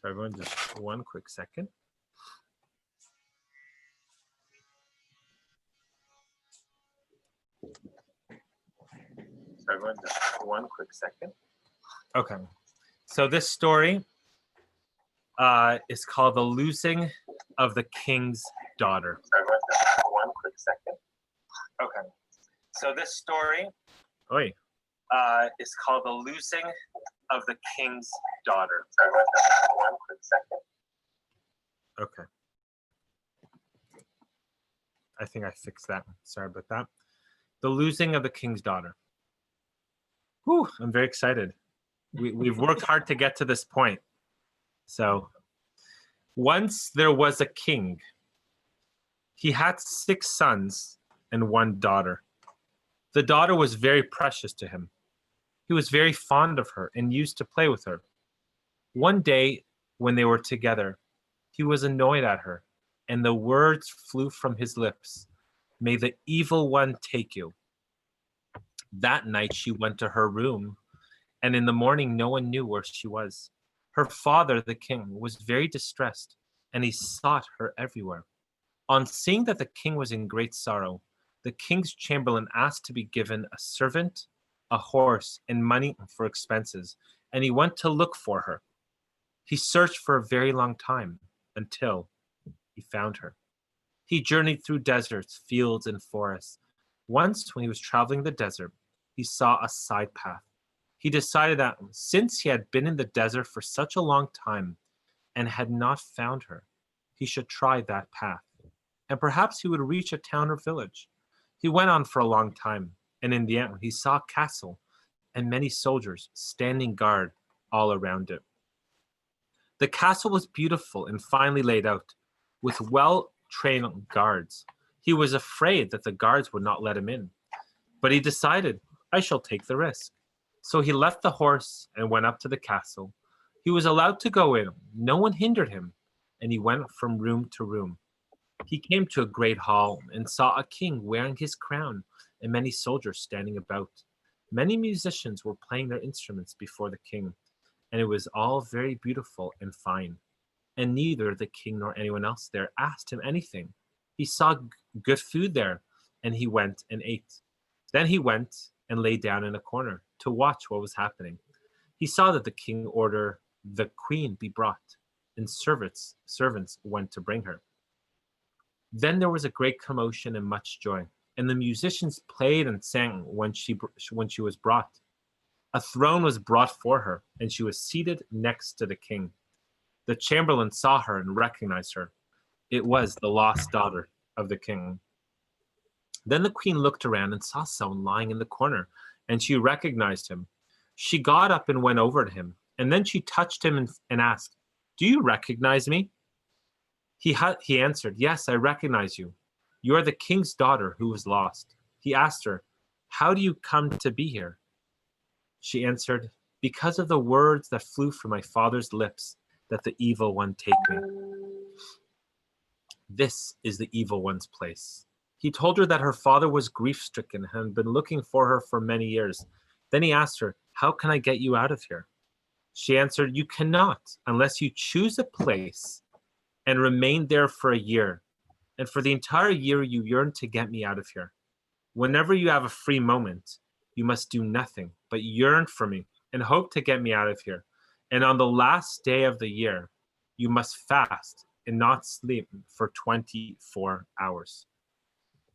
So everyone, just one quick second. Okay. So this story is called The Losing of the King's Daughter. Okay. So this story is called The Losing of the King's Daughter. Okay. I think I fixed that. Sorry about that. The Losing of the King's Daughter. Whew, I'm very excited. We've worked hard to get to this point. So, once there was a king. He had 6 sons and 1 daughter. The daughter was very precious to him. He was very fond of her and used to play with her. One day, when they were together, he was annoyed at her, and the words flew from his lips, "May the evil one take you." That night she went to her room, and in the morning no one knew where she was. Her father, the king, was very distressed, and he sought her everywhere. On seeing that the king was in great sorrow, the king's chamberlain asked to be given a servant, a horse, and money for expenses, and he went to look for her. He searched for a very long time until he found her. He journeyed through deserts, fields, and forests. Once, when he was traveling the desert, he saw a side path. He decided that since he had been in the desert for such a long time and had not found her, he should try that path, and perhaps he would reach a town or village. He went on for a long time, and in the end, he saw a castle and many soldiers standing guard all around it. The castle was beautiful and finely laid out, with well-trained guards. He was afraid that the guards would not let him in, but he decided, I shall take the risk. So he left the horse and went up to the castle. He was allowed to go in. No one hindered him, and he went from room to room. He came to a great hall and saw a king wearing his crown and many soldiers standing about. Many musicians were playing their instruments before the king, and it was all very beautiful and fine. And neither the king nor anyone else there asked him anything. He saw good food there, and he went and ate. Then he went and lay down in a corner to watch what was happening. He saw that the king ordered the queen be brought, and servants went to bring her. Then there was a great commotion and much joy, and the musicians played and sang when she was brought. A throne was brought for her, and she was seated next to the king. The chamberlain saw her and recognized her. It was the lost daughter of the king. Then the queen looked around and saw someone lying in the corner, and she recognized him. She got up and went over to him, and then she touched him and asked, "Do you recognize me?" He answered, "Yes, I recognize you. You are the king's daughter who was lost." He asked her, "How do you come to be here?" She answered, "Because of the words that flew from my father's lips, that the evil one take me." This is the evil one's place. He told her that her father was grief-stricken and had been looking for her for many years. Then he asked her, "How can I get you out of here?" She answered, "You cannot unless you choose a place and remain there for a year. And for the entire year you yearn to get me out of here. Whenever you have a free moment, you must do nothing but yearn for me and hope to get me out of here. And on the last day of the year, you must fast and not sleep for 24 hours.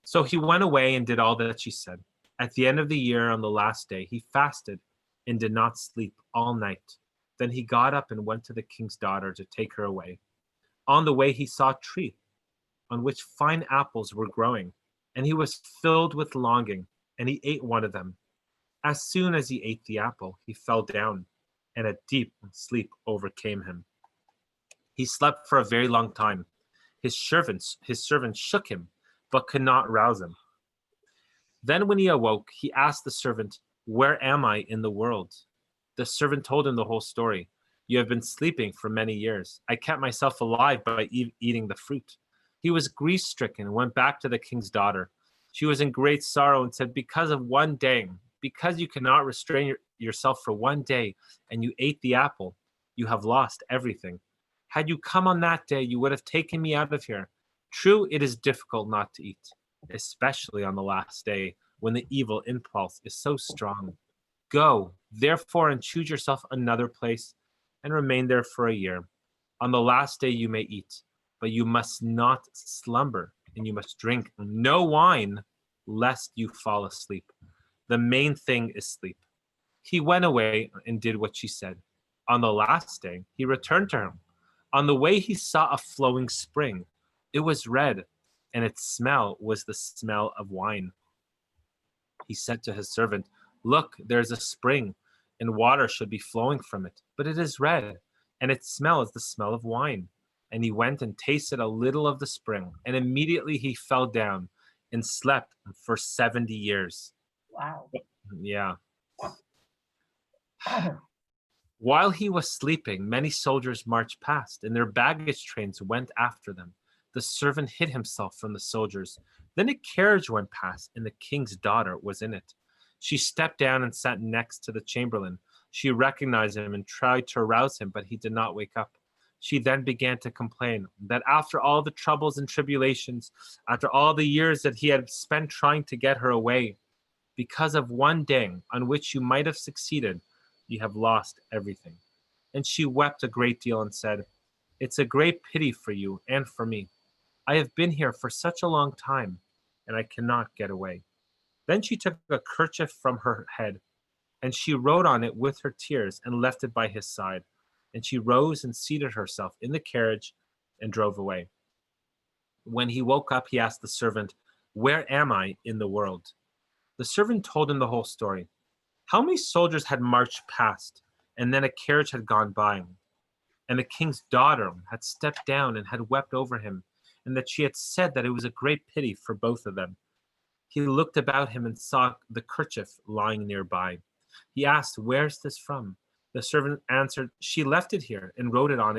So he went away and did all that she said. At the end of the year, on the last day, he fasted and did not sleep all night. Then he got up and went to the king's daughter to take her away. On the way, he saw a tree on which fine apples were growing, and he was filled with longing, and he ate one of them. As soon as he ate the apple, he fell down, and a deep sleep overcame him. He slept for a very long time. His servants shook him, but could not rouse him. Then when he awoke, he asked the servant, "Where am I in the world?" The servant told him the whole story. "You have been sleeping for many years. I kept myself alive by eating the fruit." He was grief-stricken and went back to the king's daughter. She was in great sorrow and said, "Because of one day, because you cannot restrain yourself for one day, and you ate the apple, you have lost everything. Had you come on that day, you would have taken me out of here. True, it is difficult not to eat, especially on the last day when the evil impulse is so strong. Go, therefore, and choose yourself another place and remain there for a year. On the last day you may eat, but you must not slumber, and you must drink no wine, lest you fall asleep. The main thing is sleep. He went away and did what she said. On the last day, he returned to her. On the way, he saw a flowing spring. It was red, and its smell was the smell of wine. He said to his servant, "Look, there is a spring, and water should be flowing from it, but it is red, and its smell is the smell of wine." And he went and tasted a little of the spring, and immediately he fell down and slept for 70 years. Wow. Yeah. While he was sleeping, many soldiers marched past, and their baggage trains went after them. The servant hid himself from the soldiers. Then a carriage went past, and the king's daughter was in it. She stepped down and sat next to the chamberlain. She recognized him and tried to arouse him, but he did not wake up. She then began to complain that after all the troubles and tribulations, after all the years that he had spent trying to get her away, because of one day on which you might have succeeded, you have lost everything. And she wept a great deal and said, "It's a great pity for you and for me. I have been here for such a long time, and I cannot get away." Then she took a kerchief from her head, and she wrote on it with her tears and left it by his side. And she rose and seated herself in the carriage and drove away. When he woke up, he asked the servant, "Where am I in the world?" The servant told him the whole story. How many soldiers had marched past, and then a carriage had gone by, and the king's daughter had stepped down and had wept over him, and that she had said that it was a great pity for both of them. He looked about him and saw the kerchief lying nearby. He asked, "Where's this from?" The servant answered, "She left it here and wrote on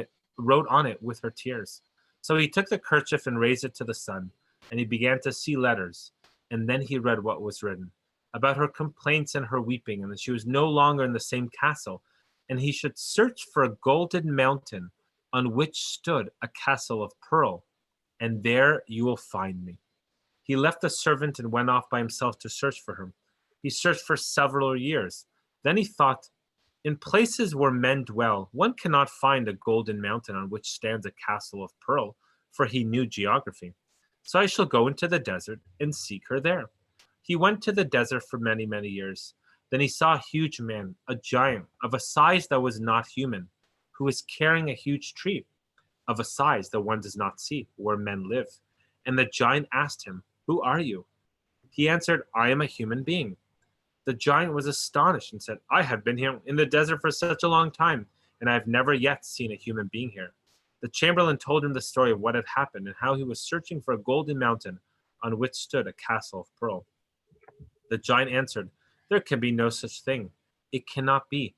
it with her tears." So he took the kerchief and raised it to the sun, and he began to see letters. And then he read what was written about her complaints and her weeping, and that she was no longer in the same castle, and he should search for a golden mountain on which stood a castle of pearl, and there you will find me. He left the servant and went off by himself to search for her. He searched for several years. Then he thought, in places where men dwell, one cannot find a golden mountain on which stands a castle of pearl, for he knew geography. So I shall go into the desert and seek her there. He went to the desert for many, many years. Then he saw a huge man, a giant, of a size that was not human, who was carrying a huge tree, of a size that one does not see where men live. And the giant asked him, "Who are you?" He answered, "I am a human being." The giant was astonished and said, "I have been here in the desert for such a long time, and I have never yet seen a human being here." The chamberlain told him the story of what had happened and how he was searching for a golden mountain on which stood a castle of pearl. The giant answered, "There can be no such thing. It cannot be.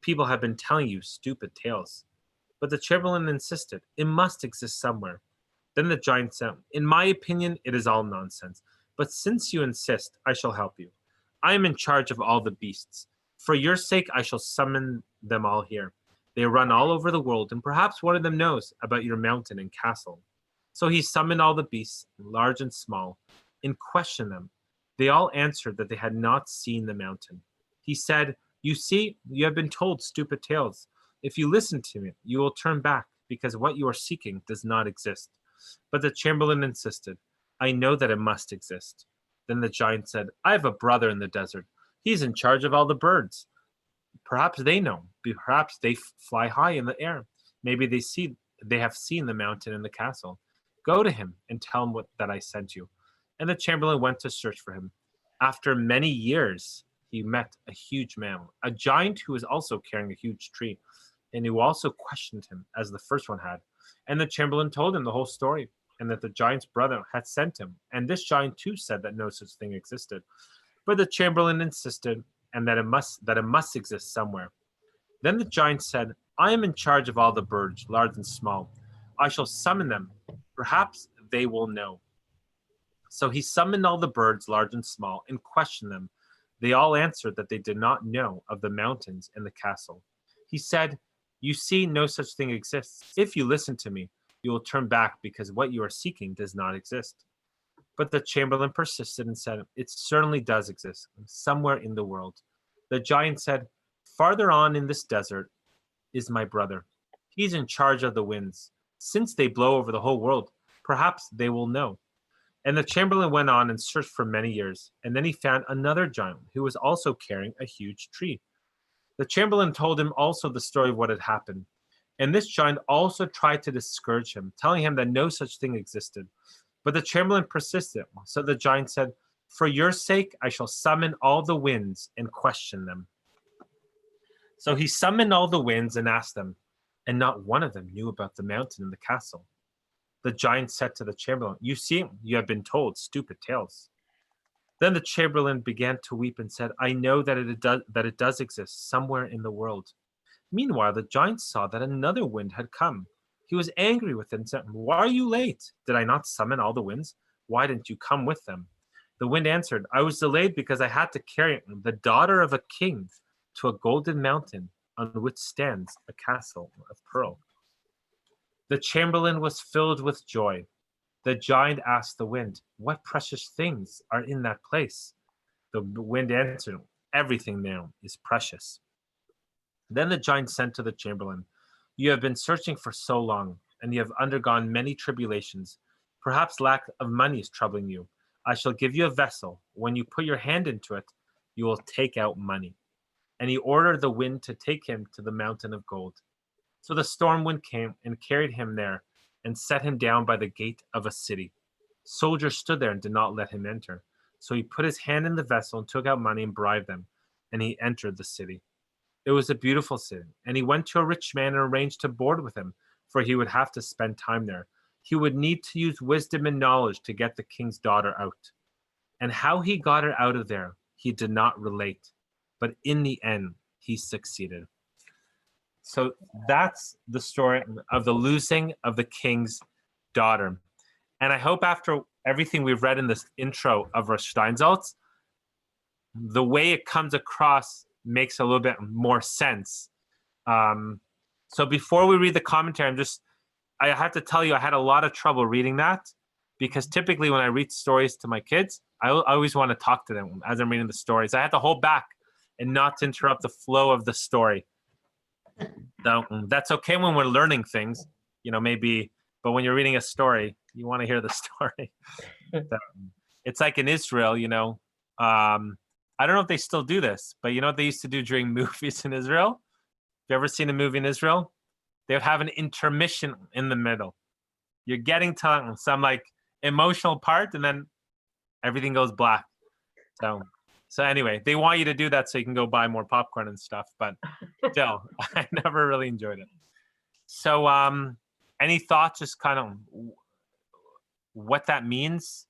People have been telling you stupid tales." But the chamberlain insisted, "It must exist somewhere." Then the giant said, "In my opinion, it is all nonsense. But since you insist, I shall help you. I am in charge of all the beasts. For your sake, I shall summon them all here. They run all over the world, and perhaps one of them knows about your mountain and castle." So he summoned all the beasts, large and small, and questioned them. They all answered that they had not seen the mountain. He said, "You see, you have been told stupid tales. If you listen to me, you will turn back, because what you are seeking does not exist." But the chamberlain insisted, "I know that it must exist." Then the giant said, "I have a brother in the desert. He's in charge of all the birds. Perhaps they know. Perhaps they fly high in the air. Maybe they have seen the mountain and the castle. Go to him and tell him that I sent you." And the chamberlain went to search for him. After many years, he met a huge man, a giant who was also carrying a huge tree, and who also questioned him as the first one had. And the chamberlain told him the whole story, and that the giant's brother had sent him. And this giant too said that no such thing existed. But the chamberlain insisted, and that it must exist somewhere. Then the giant said, "I am in charge of all the birds, large and small. I shall summon them. Perhaps they will know." So he summoned all the birds, large and small, and questioned them. They all answered that they did not know of the mountains and the castle. He said, You see, no such thing exists. If you listen to me, you will turn back because what you are seeking does not exist. But the chamberlain persisted and said, it certainly does exist, somewhere in the world. The giant said, farther on in this desert is my brother. He's in charge of the winds. Since they blow over the whole world, perhaps they will know. And the chamberlain went on and searched for many years, and then he found another giant who was also carrying a huge tree. The chamberlain told him also the story of what had happened. And this giant also tried to discourage him, telling him that no such thing existed. But the chamberlain persisted. So the giant said, for your sake, I shall summon all the winds and question them. So he summoned all the winds and asked them, and not one of them knew about the mountain and the castle. The giant said to the chamberlain, you see, you have been told stupid tales. Then the chamberlain began to weep and said, I know that it does exist somewhere in the world. Meanwhile, the giant saw that another wind had come. He was angry with it and said, why are you late? Did I not summon all the winds? Why didn't you come with them? The wind answered, I was delayed because I had to carry the daughter of a king to a golden mountain on which stands a castle of pearl. The chamberlain was filled with joy. The giant asked the wind, what precious things are in that place? The wind answered, everything there is precious. Then the giant said to the chamberlain, you have been searching for so long, and you have undergone many tribulations. Perhaps lack of money is troubling you. I shall give you a vessel. When you put your hand into it, you will take out money. And he ordered the wind to take him to the mountain of gold. So the storm wind came and carried him there and set him down by the gate of a city. Soldiers stood there and did not let him enter. So he put his hand in the vessel and took out money and bribed them, and he entered the city. It was a beautiful city, and he went to a rich man and arranged to board with him, for he would have to spend time there. He would need to use wisdom and knowledge to get the king's daughter out. And how he got her out of there, he did not relate. But in the end, he succeeded. So that's the story of the losing of the king's daughter. And I hope after everything we've read in this intro of Rosh Steinsaltz, the way it comes across makes a little bit more sense. So before we read the commentary, I have to tell you, I had a lot of trouble reading that, because typically when I read stories to my kids, I always want to talk to them as I'm reading the stories. I had to hold back and not to interrupt the flow of the story. So that's okay when we're learning things, maybe, but when you're reading a story, you want to hear the story. So, it's like in Israel, I don't know if they still do this, but you know what they used to do during movies in Israel? Have you ever seen a movie in Israel? They would have an intermission in the middle. You're getting to some like emotional part, and then everything goes black. So anyway, they want you to do that so you can go buy more popcorn and stuff, but still, I never really enjoyed it. So any thoughts, just kind of what that means?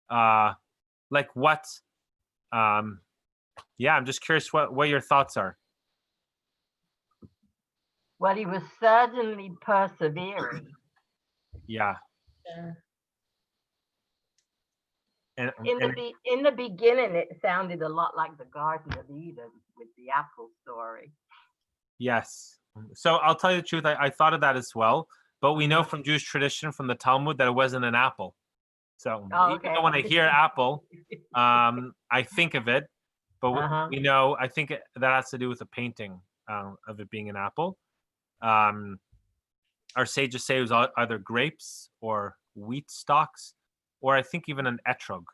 Like what? I'm just curious what your thoughts are. Well, he was certainly persevering. Yeah. And in the beginning, it sounded a lot like the Garden of Eden with the apple story. Yes. So I'll tell you the truth. I thought of that as well, but we know from Jewish tradition, from the Talmud, that it wasn't an apple. So even though when I hear apple, I think of it, but we know, I think that has to do with the painting of it being an apple. Our sages say it was either grapes or wheat stalks, or I think even an etrog.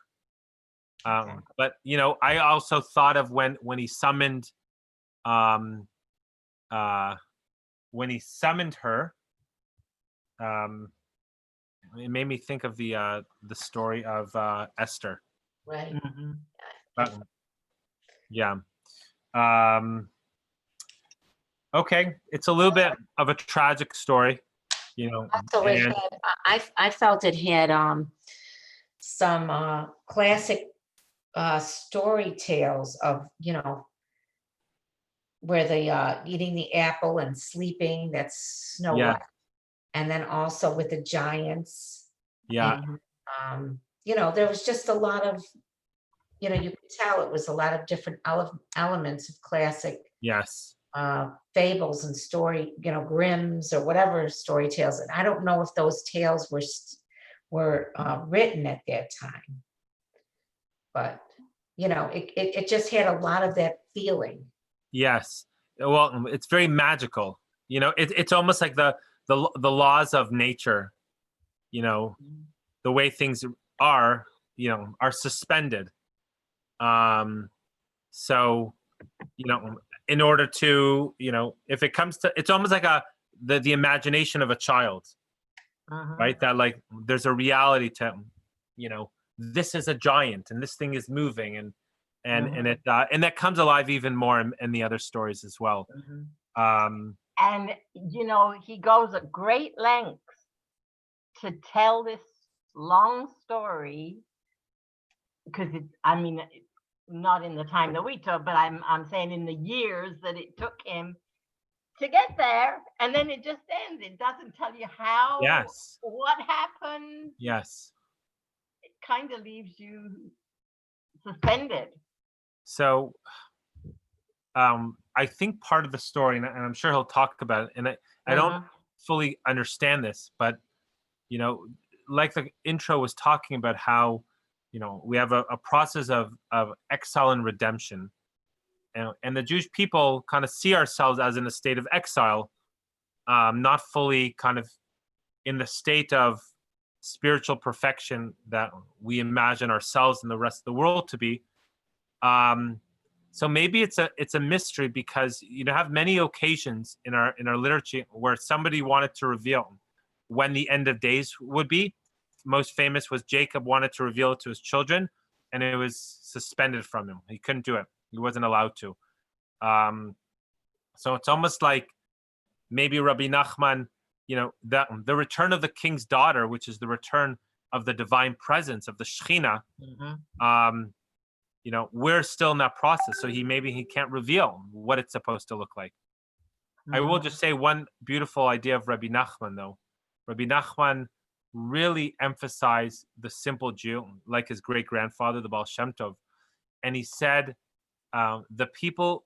But I also thought of when he summoned her, it made me think of the story of Esther. Right. Mm-hmm. Yeah. Okay, it's a little bit of a tragic story, So I felt it had some classic story tales of where they eating the apple and sleeping. That's Snow White, and then also with the giants. Yeah. And, there was just a lot of, you could tell it was a lot of different elements of classic. Yes. fables and Grimm's or whatever story tales. And I don't know if those tales were written at that time, but it just had a lot of that feeling. Yes. Well, it's very magical. It's almost like the laws of nature, the way things are, are suspended. So, in order to, if it comes to, it's almost like the imagination of a child, right? That like, there's a reality to, this is a giant and this thing is moving and that comes alive even more in the other stories as well. And he goes at great lengths to tell this long story, because it's not in the time that we took, but I'm saying in the years that it took him to get there, and then it just ends. It doesn't tell you how. Yes. What happened. Yes. It kind of leaves you suspended. So I think part of the story, and I'm sure he'll talk about it, and I don't fully understand this, but like the intro was talking about how we have a process of exile and redemption, and the Jewish people kind of see ourselves as in a state of exile, not fully kind of in the state of spiritual perfection that we imagine ourselves and the rest of the world to be. So maybe it's a mystery, because have many occasions in our liturgy where somebody wanted to reveal when the end of days would be. Most famous was Jacob wanted to reveal it to his children, and it was suspended from him. He couldn't do it. He wasn't allowed to. So it's almost like maybe Rabbi Nachman, the return of the king's daughter, which is the return of the divine presence of the Shekhinah. We're still in that process, so he can't reveal what it's supposed to look like. I will just say one beautiful idea of Rabbi Nachman, though. Rabbi Nachman really emphasized the simple Jew, like his great-grandfather, the Baal Shem Tov. And he said, the people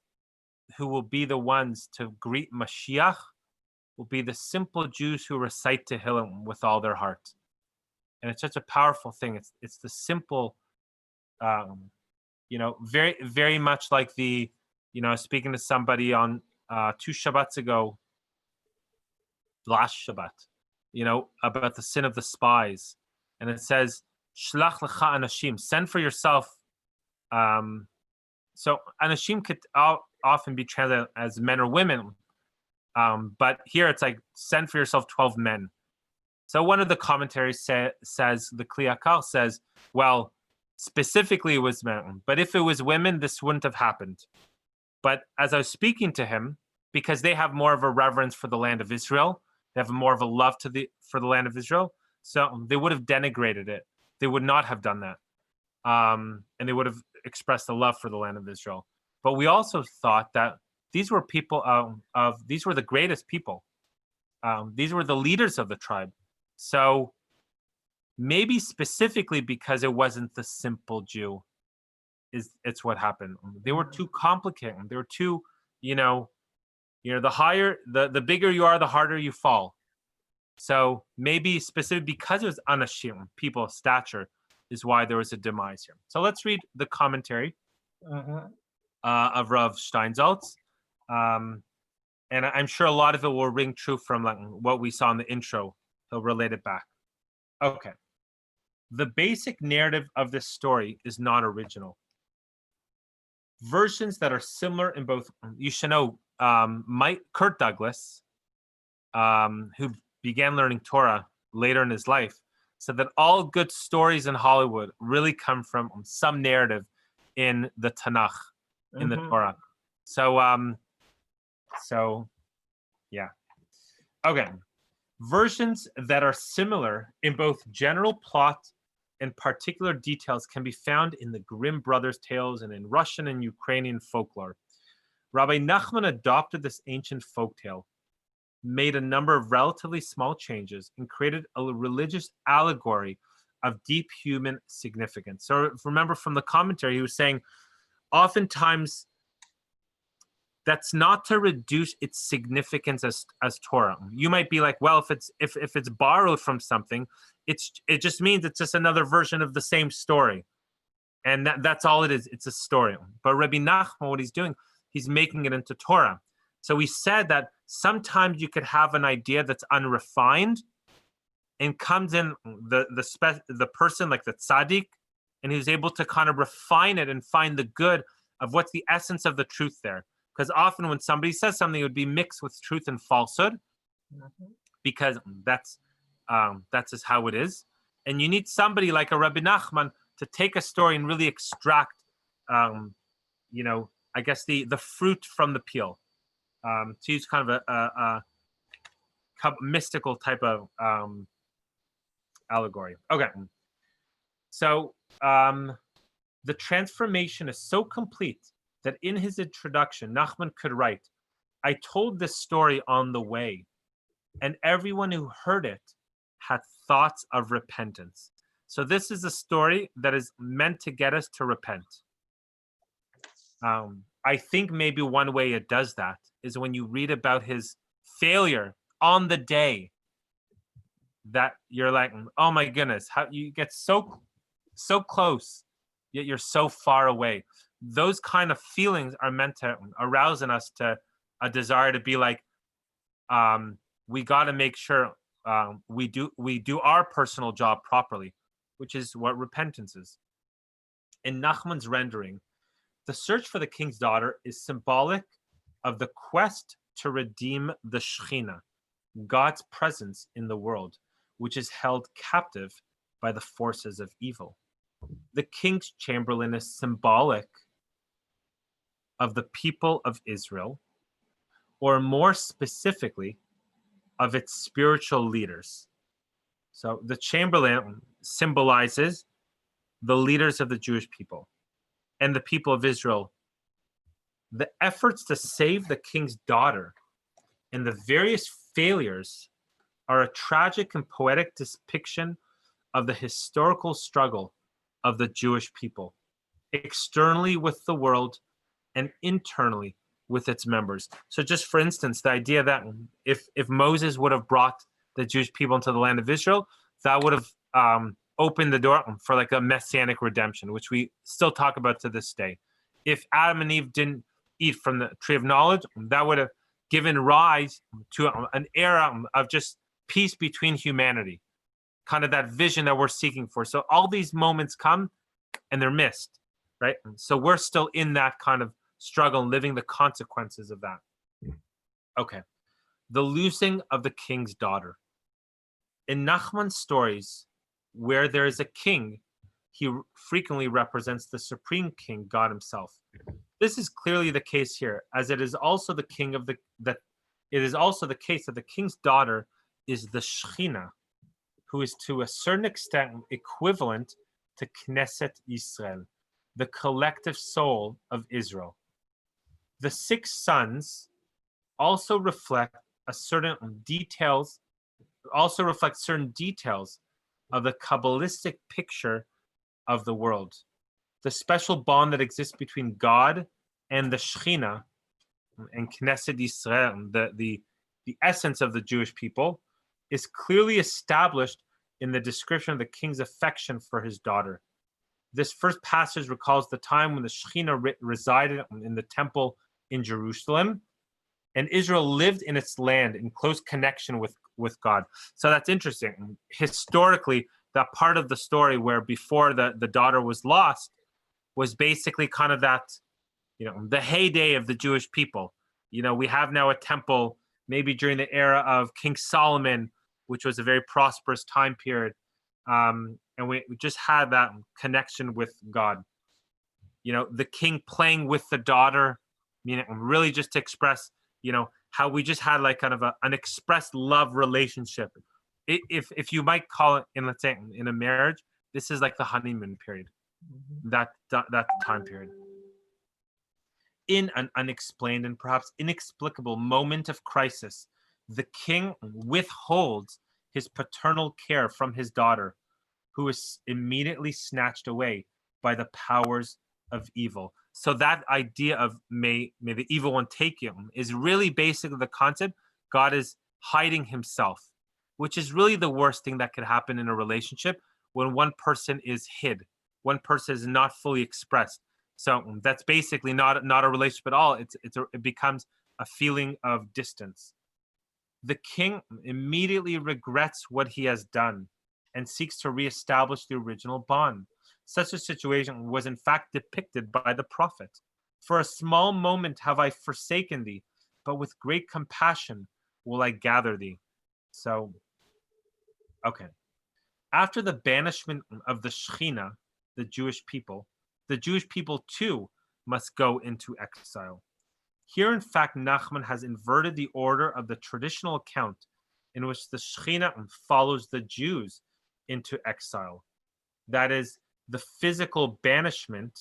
who will be the ones to greet Mashiach will be the simple Jews who recite Tehillim with all their heart. And it's such a powerful thing. It's the simple, very, very much like I was speaking to somebody on 2 Shabbats ago, last Shabbat, about the sin of the spies. And it says, Shlach lecha anashim, send for yourself. So anashim could often be translated as men or women. But here it's like, send for yourself 12 men. So one of the commentaries says, the Kli Yakar says, well, specifically it was men. But if it was women, this wouldn't have happened. But as I was speaking to him, because they have more of a reverence for the land of Israel, they have more of a love for the land of Israel, so they would have denigrated it. They would not have done that. And they would have expressed a love for the land of Israel. But we also thought that these were people these were the greatest people. These were the leaders of the tribe. So maybe specifically because it wasn't the simple Jew, it's what happened. They were too complicated. They were too, the higher, the bigger you are, the harder you fall. So maybe specifically because it was anashim, people of stature, is why there was a demise here. So let's read the commentary of Rav Steinsaltz. And I'm sure a lot of it will ring true from what we saw in the intro. He'll relate it back. Okay. The basic narrative of this story is not original. Versions that are similar in both, you should know, Kurt Douglas, who began learning Torah later in his life, said that all good stories in Hollywood really come from some narrative in the Tanakh, in the Torah. So yeah. Okay. Versions that are similar in both general plot and particular details can be found in the Grimm brothers' tales and in Russian and Ukrainian folklore. Rabbi Nachman adopted this ancient folktale, made a number of relatively small changes, and created a religious allegory of deep human significance. So remember from the commentary, he was saying, oftentimes that's not to reduce its significance as Torah. You might be like, well, if it's borrowed from something, it just means it's just another version of the same story, and that's all it is. It's a story. But Rabbi Nachman, what he's doing, he's making it into Torah. So he said that sometimes you could have an idea that's unrefined, and comes in the person like the tzaddik, and he's able to kind of refine it and find the good of what's the essence of the truth there. Because often when somebody says something, it would be mixed with truth and falsehood, because that's just how it is. And you need somebody like a Rabbi Nachman to take a story and really extract, I guess the fruit from the peel, to use kind of a mystical type of allegory. Okay, so the transformation is so complete that in his introduction, Nachman could write, "I told this story on the way, and everyone who heard it had thoughts of repentance." So this is a story that is meant to get us to repent. I think maybe one way it does that is when you read about his failure on the day that you're like, oh my goodness, how you get so close, yet you're so far away. Those kind of feelings are meant to arouse in us to a desire to be like, we got to make sure we do our personal job properly, which is what repentance is. In Nachman's rendering, the search for the king's daughter is symbolic of the quest to redeem the Shekhinah, God's presence in the world, which is held captive by the forces of evil. The king's chamberlain is symbolic of the people of Israel, or more specifically, of its spiritual leaders. So the chamberlain symbolizes the leaders of the Jewish people and the people of Israel. The efforts to save the king's daughter and the various failures are a tragic and poetic depiction of the historical struggle of the Jewish people, externally with the world and internally with its members. So just for instance, the idea that if Moses would have brought the Jewish people into the land of Israel, that would have opened the door for like a messianic redemption, which we still talk about to this day. If Adam and Eve didn't eat from the tree of knowledge, that would have given rise to an era of just peace between humanity, kind of that vision that we're seeking for. So all these moments come and they're missed, right? So we're still in that kind of struggle and living the consequences of that. Okay, the losing of the king's daughter. In Nachman's stories, where there is a king, he frequently represents the supreme king, God himself. This is clearly the case here, as it is also the king of it is also the case that the king's daughter is the Shekhinah, who is to a certain extent equivalent to Knesset Yisrael, the collective soul of Israel. The 6 sons also reflect certain details of the Kabbalistic picture of the world. The special bond that exists between God and the Shekhinah and Knesset Yisrael, the essence of the Jewish people, is clearly established in the description of the king's affection for his daughter. This first passage recalls the time when the Shekhinah resided in the temple in Jerusalem, and Israel lived in its land in close connection with God. So that's interesting. Historically, that part of the story where before the daughter was lost was basically kind of that, the heyday of the Jewish people. We have now a temple, maybe during the era of King Solomon, which was a very prosperous time period. And we just had that connection with God. The king playing with the daughter, really just to express, how we just had like kind of an expressed love relationship. If you might call it, let's say in a marriage, this is like the honeymoon period, that time period. In an unexplained and perhaps inexplicable moment of crisis, the king withholds his paternal care from his daughter, who is immediately snatched away by the powers of evil. So that idea of may the evil one take you is really basically the concept. God is hiding himself, which is really the worst thing that could happen in a relationship, when one person is hid, one person is not fully expressed. So that's basically not a relationship at all. It becomes a feeling of distance. The king immediately regrets what he has done and seeks to reestablish the original bond. Such a situation was in fact depicted by the prophet. For a small moment have I forsaken thee, but with great compassion will I gather thee. So, okay. After the banishment of the Shekhinah, the Jewish people too must go into exile. Here, in fact, Nachman has inverted the order of the traditional account in which the Shekhinah follows the Jews into exile. That is, the physical banishment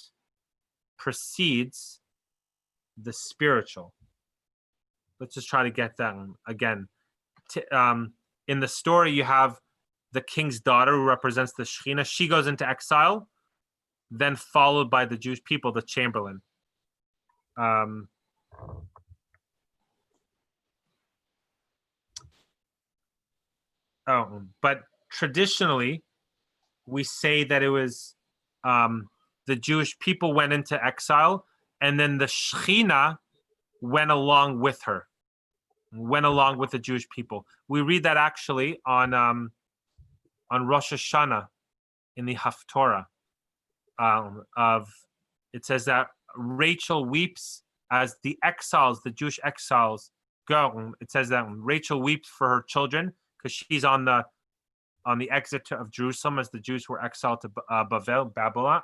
precedes the spiritual. Let's just try to get that again. In the story, you have the king's daughter who represents the Shekhinah. She goes into exile, then followed by the Jewish people, the chamberlain. But traditionally, we say that it was the Jewish people went into exile, and then the Shekhinah went along with her, went along with the Jewish people. We read that actually on Rosh Hashanah in the Haftorah. It says that Rachel weeps as the exiles, the Jewish exiles, go. It says that Rachel weeps for her children because she's on the exit of Jerusalem as the Jews were exiled to Babylon.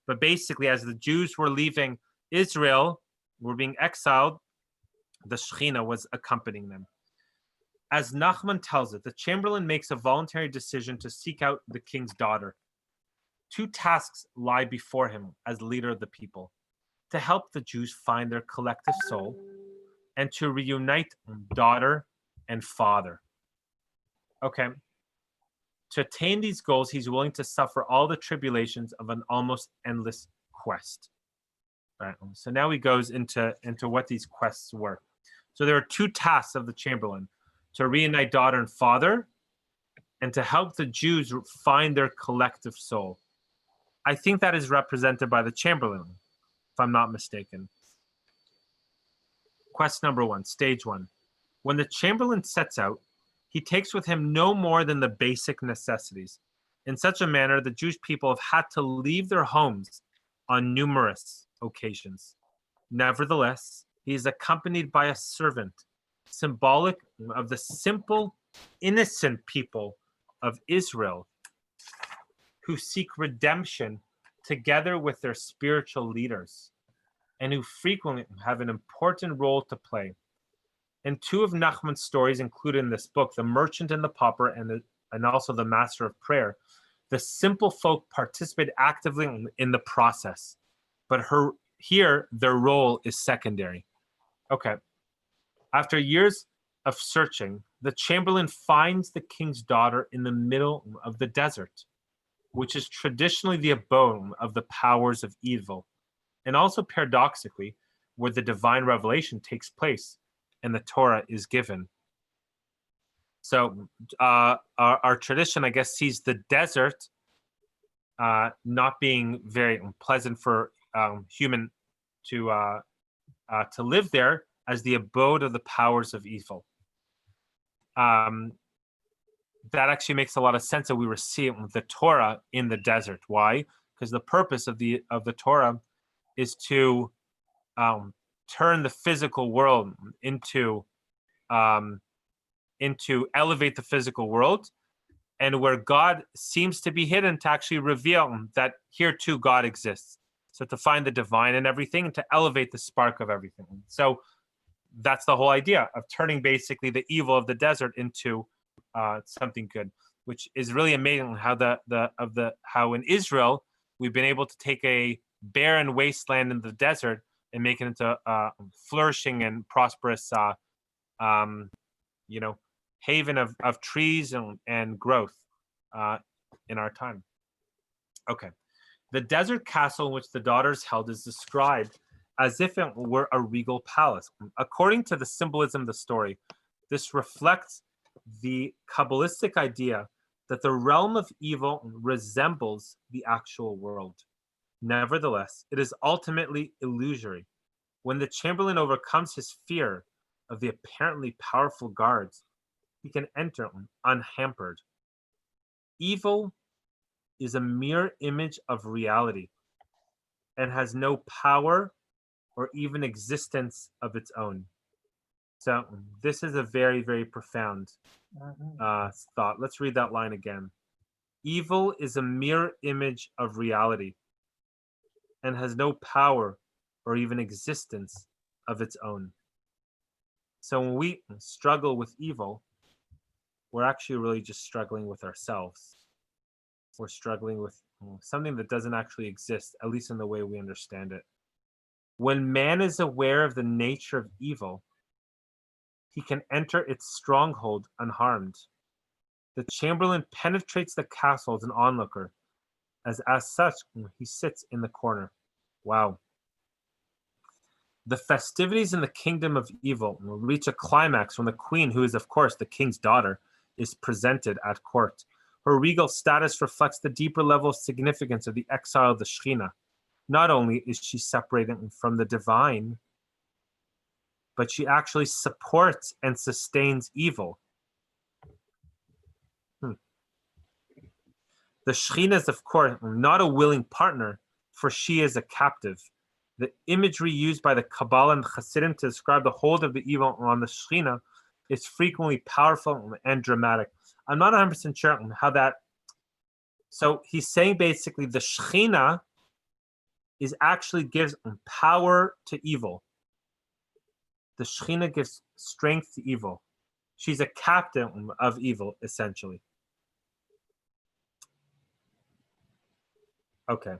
But basically, as the Jews were leaving Israel, were being exiled, the Shekhinah was accompanying them. As Nachman tells it, the chamberlain makes a voluntary decision to seek out the king's daughter. Two tasks lie before him as leader of the people: to help the Jews find their collective soul, and to reunite daughter and father. Okay. To attain these goals, he's willing to suffer all the tribulations of an almost endless quest. Right. So now he goes into what these quests were. So there are two tasks of the chamberlain: to reunite daughter and father, and to help the Jews find their collective soul. I think that is represented by the chamberlain, if I'm not mistaken. Quest number 1, stage 1. When the chamberlain sets out, he takes with him no more than the basic necessities. In such a manner, the Jewish people have had to leave their homes on numerous occasions. Nevertheless, he is accompanied by a servant, symbolic of the simple, innocent people of Israel, who seek redemption together with their spiritual leaders, and who frequently have an important role to play. And two of Nachman's stories included in this book, The Merchant and the Pauper, and also The Master of Prayer. The simple folk participate actively in the process, but here their role is secondary. Okay. After years of searching, the chamberlain finds the king's daughter in the middle of the desert, which is traditionally the abode of the powers of evil, and also paradoxically, where the divine revelation takes place and the Torah is given. So our tradition, I guess, sees the desert not being very pleasant for human to live there, as the abode of the powers of evil. That actually makes a lot of sense that we receive the Torah in the desert. Why? Because the purpose of the Torah is to turn the physical world into elevate the physical world, and where God seems to be hidden, to actually reveal that here too God exists. So to find the divine in everything and to elevate the spark of everything. So that's the whole idea of turning basically the evil of the desert into something good, which is really amazing how how in Israel we've been able to take a barren wasteland in the desert and make it into flourishing and prosperous haven of trees and growth in our time. Okay. The desert castle in which the daughters held is described as if it were a regal palace. According to the symbolism of the story, this reflects the Kabbalistic idea that the realm of evil resembles the actual world. Nevertheless, it is ultimately illusory. When the Chamberlain overcomes his fear of the apparently powerful guards, he can enter unhampered. Evil is a mere image of reality and has no power or even existence of its own. So this is a very, very profound thought. Let's read that line again. Evil is a mere image of reality and has no power or even existence of its own. So when we struggle with evil, we're actually really just struggling with ourselves. We're struggling with something that doesn't actually exist, at least in the way we understand it. When man is aware of the nature of evil, he can enter its stronghold unharmed. The Chamberlain penetrates the castle as an onlooker, as such, he sits in the corner. Wow. The festivities in the kingdom of evil will reach a climax when the queen, who is of course the king's daughter, is presented at court. Her regal status reflects the deeper level of significance of the exile of the Shekhinah. Not only is she separated from the divine, but she actually supports and sustains evil. The Shekhinah is, of course, not a willing partner, for she is a captive. The imagery used by the Kabbalah and Hasidim to describe the hold of the evil on the Shekhinah is frequently powerful and dramatic. I'm not 100% sure how that... So he's saying basically the Shekhinah is actually gives power to evil. The Shekhinah gives strength to evil. She's a captain of evil, essentially. Okay.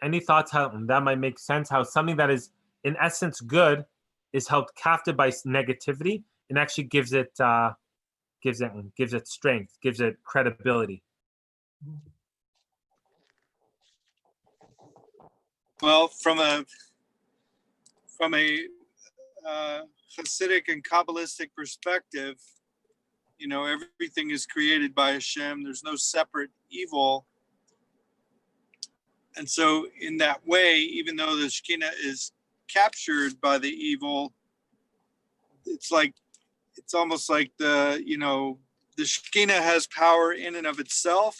Any thoughts how that might make sense? How something that is in essence good is held captive by negativity and actually gives it strength, gives it credibility. Well, from a Hasidic and Kabbalistic perspective, everything is created by Hashem. There's no separate evil. And so in that way, even though the Shekhinah is captured by the evil, it's almost like the Shekhinah has power in and of itself,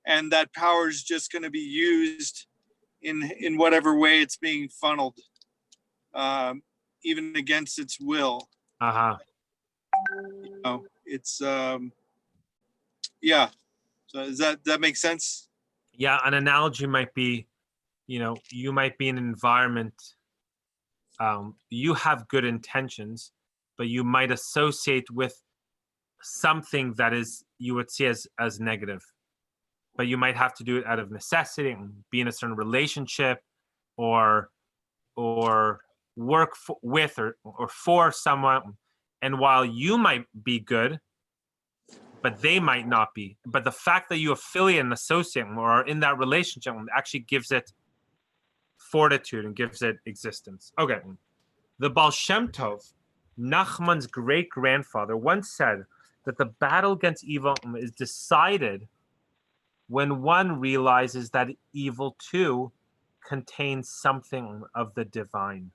and that power is just going to be used in whatever way it's being funneled, even against its will. It's yeah. So does that make sense? Yeah, an analogy might be, you might be in an environment, you have good intentions, but you might associate with something that is you would see as negative. But you might have to do it out of necessity, be in a certain relationship, or work with or for someone. And while you might be good, but they might not be. But the fact that you affiliate and associate or are in that relationship actually gives it fortitude and gives it existence. Okay. The Baal Shem Tov, Nachman's great-grandfather, once said that the battle against evil is decided when one realizes that evil too contains something of the divine.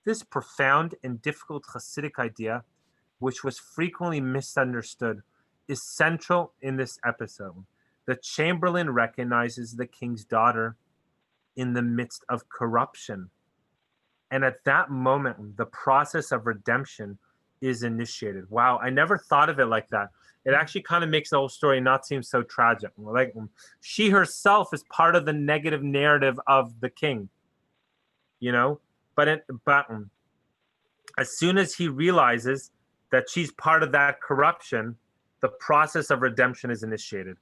This profound and difficult Hasidic idea, which was frequently misunderstood, is central in this episode. The Chamberlain recognizes the king's daughter in the midst of corruption. And at that moment, the process of redemption is initiated. Wow, I never thought of it like that. It actually kind of makes the whole story not seem so tragic. Like she herself is part of the negative narrative of the king, But as soon as he realizes that she's part of that corruption, the process of redemption is initiated.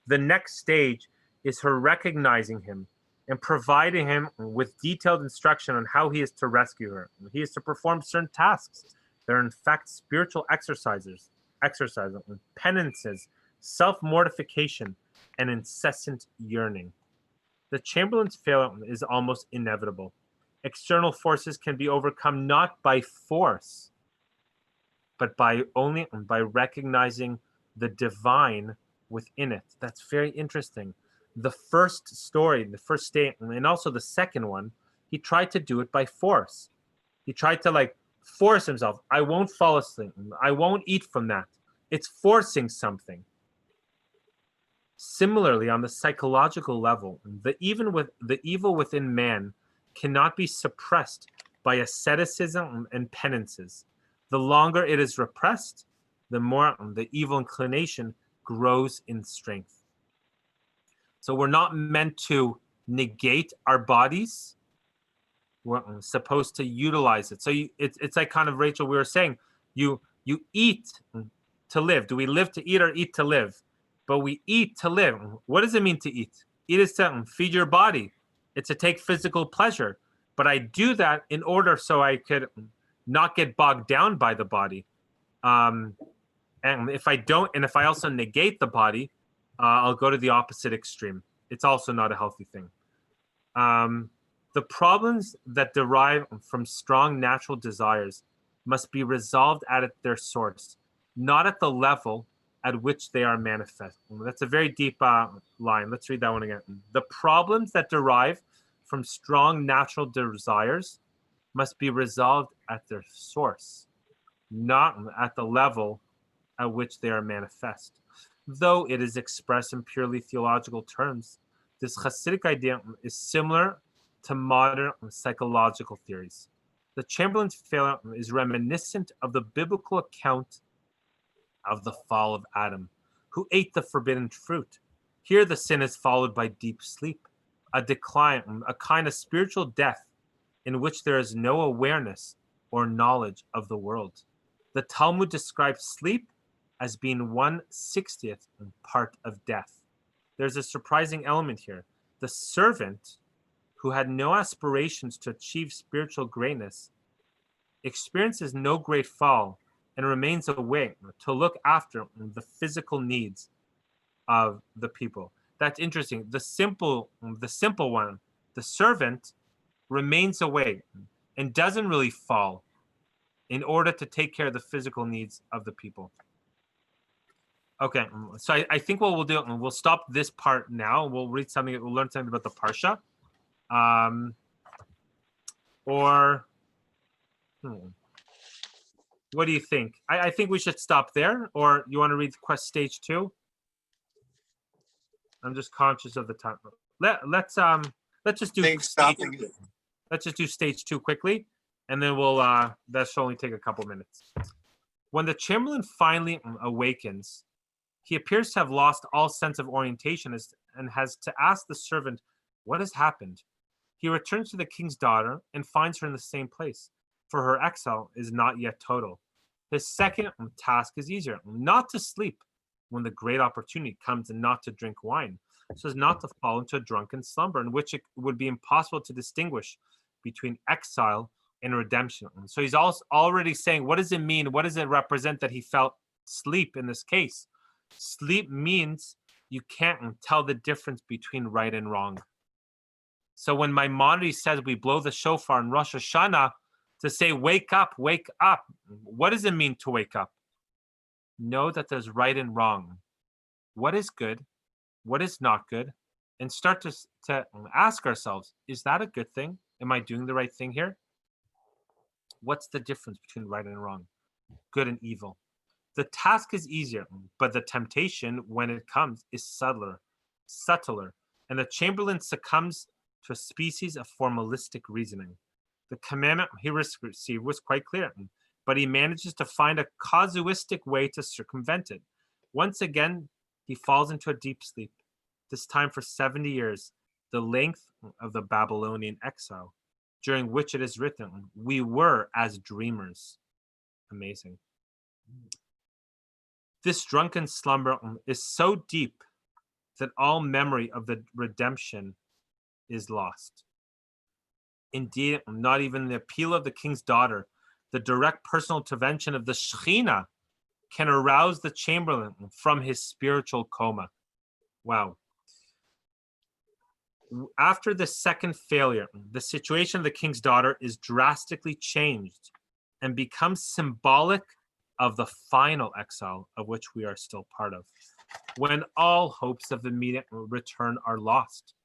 The next stage is her recognizing him and providing him with detailed instruction on how he is to rescue her. He is to perform certain tasks. They're in fact spiritual exercises, penances, self-mortification, and incessant yearning. The Chamberlain's failure is almost inevitable. External forces can be overcome not by force, but only by recognizing the divine within it. That's very interesting. The first story, the first statement, and also the second one, he tried to do it by force. He tried to force himself. I won't fall asleep. I won't eat from that. It's forcing something. Similarly, on the psychological level, the evil within man cannot be suppressed by asceticism and penances. The longer it is repressed, the more the evil inclination grows in strength. So we're not meant to negate our bodies. We're supposed to utilize it. So it's like kind of, Rachel, we were saying, you eat to live. Do we live to eat or eat to live? But we eat to live. What does it mean to eat? Eat is to feed your body. It's to take physical pleasure. But I do that in order so I could not get bogged down by the body. And if I don't, and if I also negate the body, I'll go to the opposite extreme. It's also not a healthy thing. The problems that derive from strong natural desires must be resolved at their source, not at the level at which they are manifest. That's a very deep line. Let's read that one again. The problems that derive from strong natural desires must be resolved at their source, not at the level at which they are manifest. Though it is expressed in purely theological terms, this Hasidic idea is similar to modern psychological theories. The Chamberlain's failure is reminiscent of the biblical account of the fall of Adam, who ate the forbidden fruit. Here the sin is followed by deep sleep, a decline, a kind of spiritual death in which there is no awareness or knowledge of the world. The Talmud describes sleep as being 1/60th part of death. There's a surprising element here. The servant, who had no aspirations to achieve spiritual greatness, experiences no great fall and remains awake to look after the physical needs of the people. That's interesting. The simple one, the servant, remains awake and doesn't really fall in order to take care of the physical needs of the people. Okay, so I think what we'll do, we'll stop this part now. We'll read something. We'll learn something about the parsha. What do you think? I think we should stop there, or you want to read stage 2? I'm just conscious of the time. Let's just do let's just do stage 2 quickly, and then we'll that should only take a couple minutes. When the Chamberlain finally awakens, he appears to have lost all sense of orientation and has to ask the servant what has happened. He returns to the king's daughter and finds her in the same place, for her exile is not yet total. His second task is easier, not to sleep when the great opportunity comes, and not to drink wine, so as not to fall into a drunken slumber in which it would be impossible to distinguish between exile and redemption. So he's also already saying, what does it mean? What does it represent that he felt sleep in this case? Sleep means you can't tell the difference between right and wrong. So when Maimonides says we blow the shofar in Rosh Hashanah to say, wake up, what does it mean to wake up? Know that there's right and wrong. What is good? What is not good? And start to ask ourselves, is that a good thing? Am I doing the right thing here? What's the difference between right and wrong? Good and evil. The task is easier, but the temptation, when it comes, is subtler, and the Chamberlain succumbs to a species of formalistic reasoning. The commandment he received was quite clear, but he manages to find a casuistic way to circumvent it. Once again, he falls into a deep sleep, this time for 70 years, the length of the Babylonian exile, during which it is written, we were as dreamers. Amazing. This drunken slumber is so deep that all memory of the redemption is lost. Indeed, not even the appeal of the king's daughter, the direct personal intervention of the Shekhinah, can arouse the Chamberlain from his spiritual coma. Wow. after the second failure, the situation of the king's daughter is drastically changed and becomes symbolic of the final exile of which we are still part of, when all hopes of immediate return are lost.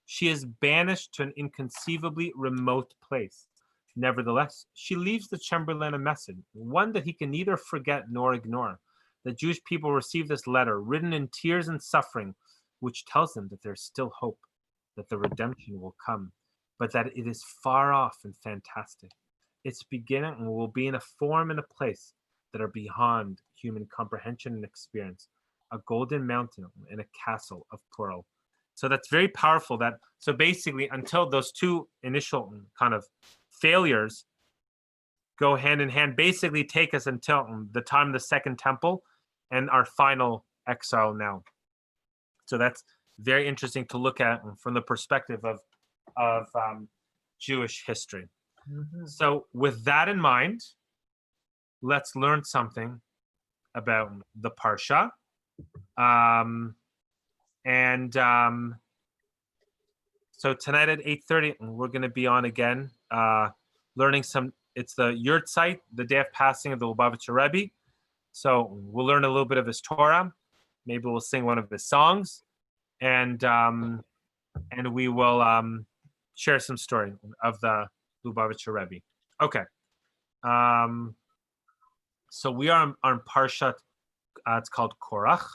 She is banished to an inconceivably remote place. Nevertheless, she leaves the Chamberlain a message, one that he can neither forget nor ignore. The Jewish people receive this letter, written in tears and suffering, which tells them that there's still hope, that the redemption will come, but that it is far off and fantastic. Its beginning will be in a form and a place that are beyond human comprehension and experience, a golden mountain and a castle of pearl. So that's very powerful. So basically, until those two initial kind of failures go hand in hand, basically take us until the time of the Second Temple and our final exile now. So that's very interesting to look at from the perspective of Jewish history. Mhm. So with that in mind, let's learn something about the Parsha. So tonight at 8:30, we're going to be on again, learning it's the Yurtzeit, the day of passing of the Lubavitcher Rebbe. So we'll learn a little bit of his Torah. Maybe we'll sing one of his songs, and we will share some story of the Lubavitcher Rebbe. Okay. So we are on Parshat, it's called Korach.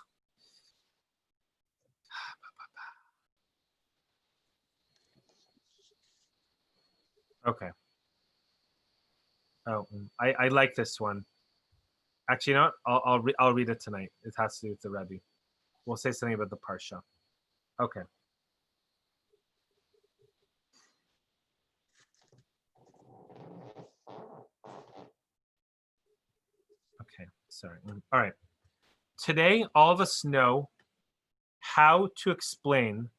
Okay. Oh, I like this one. Actually, you know what? I'll read it tonight. It has to do with the Rebbe. We'll say something about the Parsha. Okay. Okay, sorry. All right. Today, all of us know how to explain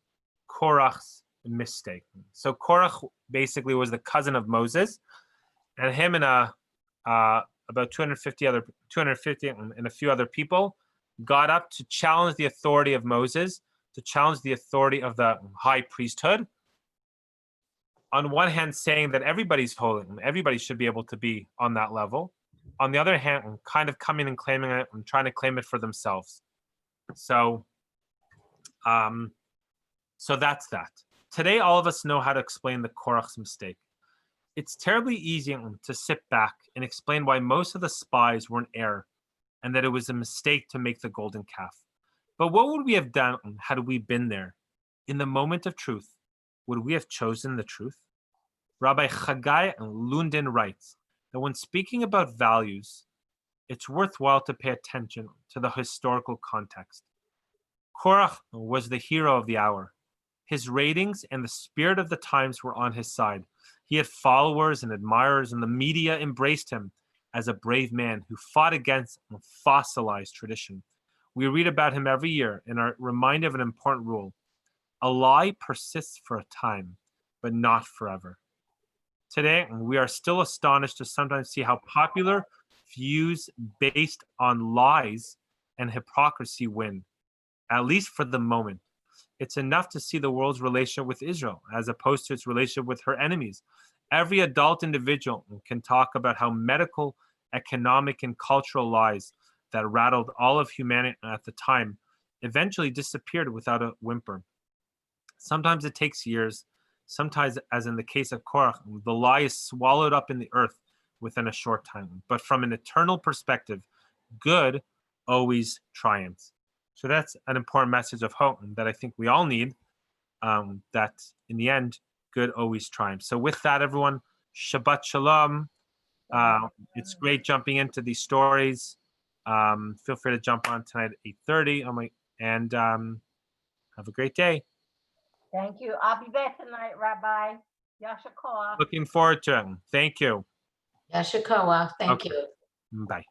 Korach's mistake. So Korach basically was the cousin of Moses, and him and about 250 and a few other people got up to challenge the authority of Moses, to challenge the authority of the high priesthood. On one hand, saying that everybody's holy, everybody should be able to be on that level. On the other hand, kind of coming and claiming it and trying to claim it for themselves. So that's that. Today, all of us know how to explain the Korach's mistake. It's terribly easy to sit back and explain why most of the spies were in error and that it was a mistake to make the golden calf. But what would we have done had we been there? In the moment of truth, would we have chosen the truth? Rabbi Chagai Lundin writes that when speaking about values, it's worthwhile to pay attention to the historical context. Korach was the hero of the hour. His ratings and the spirit of the times were on his side. He had followers and admirers, and the media embraced him as a brave man who fought against fossilized tradition. We read about him every year and are reminded of an important rule. A lie persists for a time, but not forever. Today, we are still astonished to sometimes see how popular views based on lies and hypocrisy win, at least for the moment. It's enough to see the world's relationship with Israel as opposed to its relationship with her enemies. Every adult individual can talk about how medical, economic, and cultural lies that rattled all of humanity at the time eventually disappeared without a whimper. Sometimes it takes years. Sometimes, as in the case of Korach, the lie is swallowed up in the earth within a short time. But from an eternal perspective, good always triumphs. So that's an important message of hope that I think we all need, that in the end, good always triumphs. So with that, everyone, Shabbat Shalom. It's great jumping into these stories. Feel free to jump on tonight at 8:30 and have a great day. Thank you. I'll be there tonight, Rabbi. Yasha Koach. Looking forward to it. Thank you. Yashikoa, thank Okay. you. Bye.